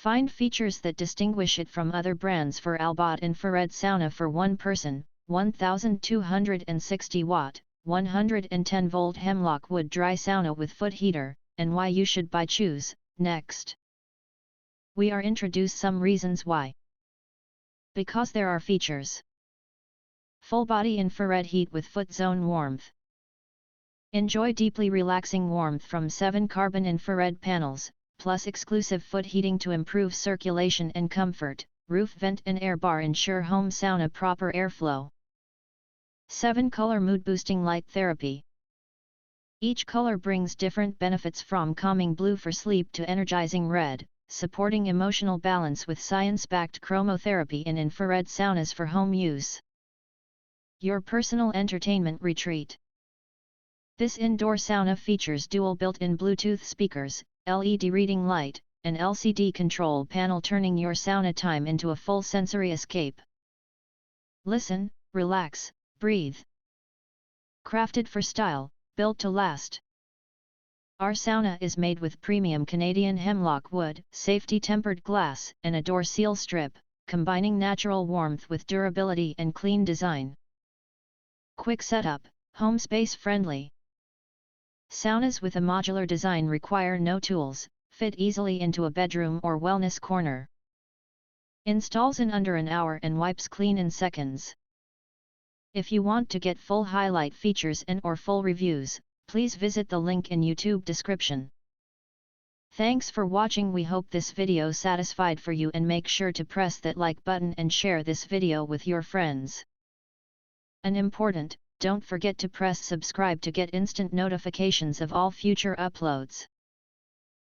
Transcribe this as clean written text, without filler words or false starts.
Find features that distinguish it from other brands. For Albott Infrared Sauna for one person, 1260 watt, 110 volt hemlock wood dry sauna with foot heater, and why you should buy choose. Next, we are introduce some reasons why. Because there are features. Full body infrared heat with foot zone warmth. Enjoy deeply relaxing warmth from 7 carbon infrared panels, plus exclusive foot heating to improve circulation and comfort. Roof vent and air bar ensure home sauna proper airflow. 7 color mood boosting light therapy. Each color brings different benefits, from calming blue for sleep to energizing red, supporting emotional balance with science-backed chromotherapy in infrared saunas for home use. Your personal entertainment retreat. This indoor sauna features dual built-in Bluetooth speakers, LED reading light, and LCD control panel, turning your sauna time into a full sensory escape. Listen, relax, breathe. Crafted for style, built to last. Our sauna is made with premium Canadian hemlock wood, safety-tempered glass, and a door seal strip, combining natural warmth with durability and clean design. Quick setup, home space friendly. Saunas with a modular design require no tools, fit easily into a bedroom or wellness corner. Installs in under an hour and wipes clean in seconds. If you want to get full highlight features and or full reviews, please visit the link in YouTube description. Thanks for watching. We hope this video satisfied for you, and make sure to press that like button and share this video with your friends. And important, don't forget to press subscribe to get instant notifications of all future uploads.